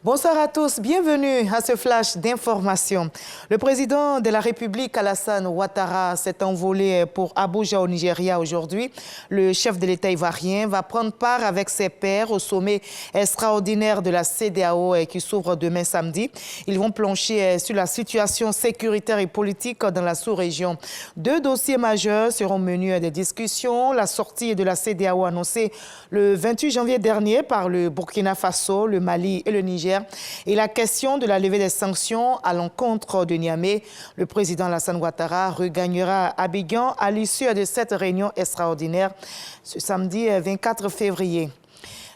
Bonsoir à tous, bienvenue à ce flash d'information. Le président de la République, Alassane Ouattara, s'est envolé pour Abuja au Nigeria aujourd'hui. Le chef de l'État ivoirien va prendre part avec ses pairs au sommet extraordinaire de la CEDEAO qui s'ouvre demain samedi. Ils vont plancher sur la situation sécuritaire et politique dans la sous-région. Deux dossiers majeurs seront menus des discussions. La sortie de la CEDEAO annoncée le 28 janvier dernier par le Burkina Faso, le Mali et le Niger. Et la question de la levée des sanctions à l'encontre de Niamey. Le président Alassane Ouattara regagnera Abidjan à l'issue de cette réunion extraordinaire ce samedi 24 février.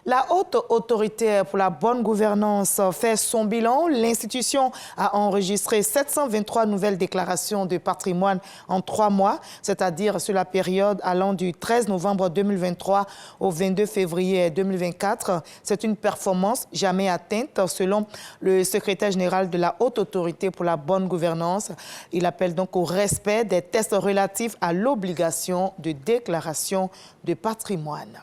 La haute autorité pour la bonne gouvernance fait son bilan. L'institution a enregistré 723 nouvelles déclarations de patrimoine en 3 mois, c'est-à-dire sur la période allant du 13 novembre 2023 au 22 février 2024. C'est une performance jamais atteinte selon le secrétaire général de la haute autorité pour la bonne gouvernance. Il appelle donc au respect des tests relatifs à l'obligation de déclaration de patrimoine.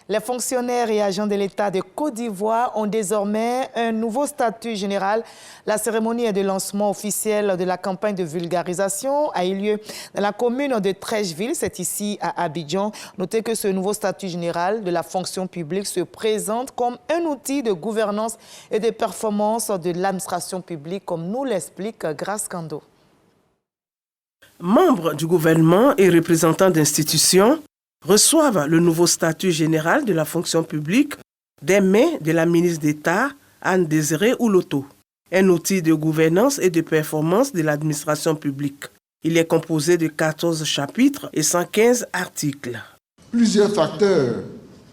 Les fonctionnaires et agents de l'État de Côte d'Ivoire ont désormais un nouveau statut général. La cérémonie de lancement officiel de la campagne de vulgarisation a eu lieu dans la commune de Treichville, c'est ici à Abidjan. Notez que ce nouveau statut général de la fonction publique se présente comme un outil de gouvernance et de performance de l'administration publique, comme nous l'explique Grace Kando. Membres du gouvernement et représentants d'institutions reçoivent le nouveau statut général de la fonction publique des mains de la ministre d'État, Anne-Désiré Ouloto, un outil de gouvernance et de performance de l'administration publique. Il est composé de 14 chapitres et 115 articles. Plusieurs facteurs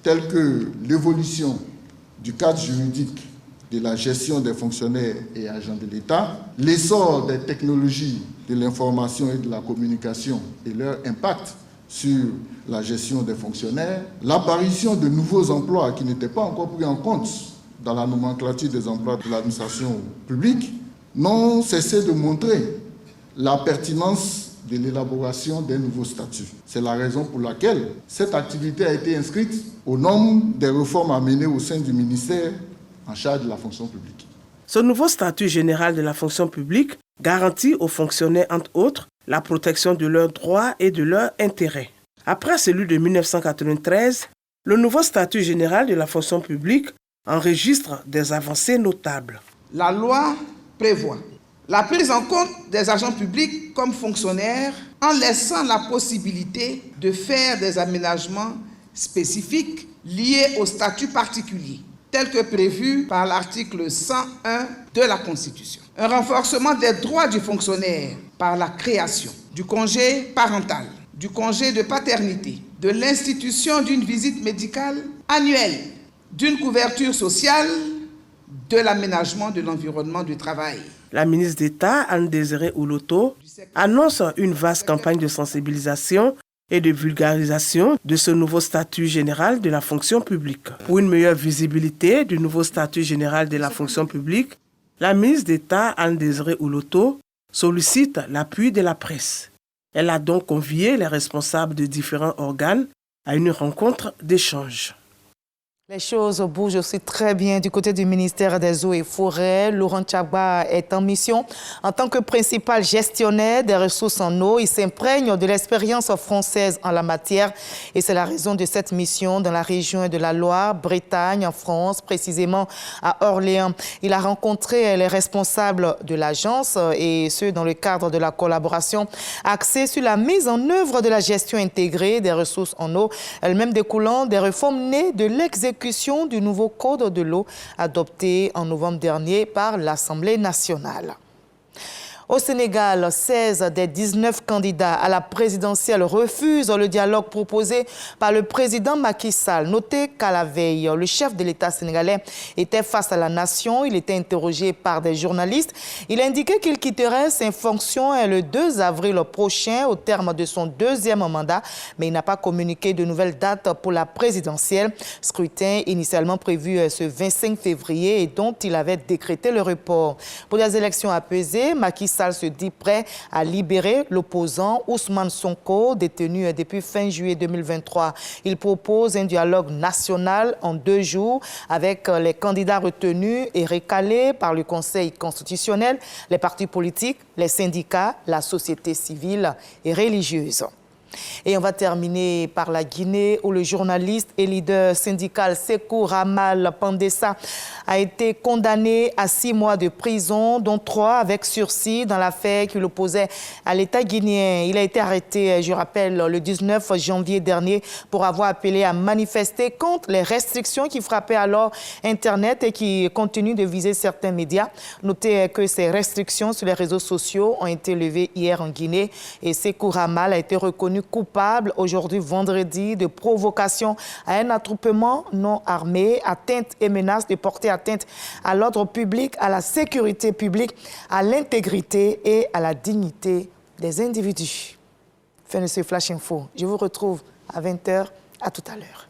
tels que l'évolution du cadre juridique de la gestion des fonctionnaires et agents de l'État, l'essor des technologies de l'information et de la communication et leur impact sur la gestion des fonctionnaires, l'apparition de nouveaux emplois qui n'étaient pas encore pris en compte dans la nomenclature des emplois de l'administration publique, n'ont cessé de montrer la pertinence de l'élaboration des nouveaux statuts. C'est la raison pour laquelle cette activité a été inscrite au nombre des réformes à mener au sein du ministère en charge de la fonction publique. Ce nouveau statut général de la fonction publique garantit aux fonctionnaires, entre autres, la protection de leurs droits et de leurs intérêts. Après celui de 1993, le nouveau statut général de la fonction publique enregistre des avancées notables. La loi prévoit la prise en compte des agents publics comme fonctionnaires en laissant la possibilité de faire des aménagements spécifiques liés au statut particulier, tel que prévu par l'article 101 de la Constitution. Un renforcement des droits du fonctionnaire par la création du congé parental, du congé de paternité, de l'institution d'une visite médicale annuelle, d'une couverture sociale, de l'aménagement de l'environnement du travail. La ministre d'État, Anne-Désiré Ouloto, annonce une vaste campagne de sensibilisation et de vulgarisation de ce nouveau statut général de la fonction publique. Pour une meilleure visibilité du nouveau statut général de la fonction publique, la ministre d'État, Anne-Désiré Ouloto, sollicite l'appui de la presse. Elle a donc convié les responsables de différents organes à une rencontre d'échange. Les choses bougent aussi très bien du côté du ministère des Eaux et Forêts. Laurent Tchagba est en mission. En tant que principal gestionnaire des ressources en eau, il s'imprègne de l'expérience française en la matière. Et c'est la raison de cette mission dans la région de la Loire, Bretagne, en France, précisément à Orléans. Il a rencontré les responsables de l'agence et ceux dans le cadre de la collaboration axée sur la mise en œuvre de la gestion intégrée des ressources en eau, elle-même découlant des réformes nées de l'exécution du nouveau code de l'eau adopté en novembre dernier par l'Assemblée nationale. Au Sénégal, 16 des 19 candidats à la présidentielle refusent le dialogue proposé par le président Macky Sall. Notez qu'à la veille, le chef de l'État sénégalais était face à la nation. Il était interrogé par des journalistes. Il indiquait qu'il quitterait ses fonctions le 2 avril prochain au terme de son deuxième mandat, mais il n'a pas communiqué de nouvelles dates pour la présidentielle. Scrutin initialement prévu ce 25 février et dont il avait décrété le report. Pour des élections apaisées, Macky Sall Sall se dit prêt à libérer l'opposant Ousmane Sonko, détenu depuis fin juillet 2023. Il propose un dialogue national en 2 jours avec les candidats retenus et recalés par le Conseil constitutionnel, les partis politiques, les syndicats, la société civile et religieuse. Et on va terminer par la Guinée où le journaliste et leader syndical Sékou Ramal Pandessa a été condamné à 6 mois de prison, dont 3 avec sursis dans l'affaire qui l'opposait à l'État guinéen. Il a été arrêté, je rappelle, le 19 janvier dernier pour avoir appelé à manifester contre les restrictions qui frappaient alors Internet et qui continuent de viser certains médias. Notez que ces restrictions sur les réseaux sociaux ont été levées hier en Guinée et Sékou Ramal a été reconnu coupable aujourd'hui vendredi de provocation à un attroupement non armé, atteinte et menace de porter atteinte à l'ordre public, à la sécurité publique, à l'intégrité et à la dignité des individus. Fin de ce Flash Info. Je vous retrouve à 20h. À tout à l'heure.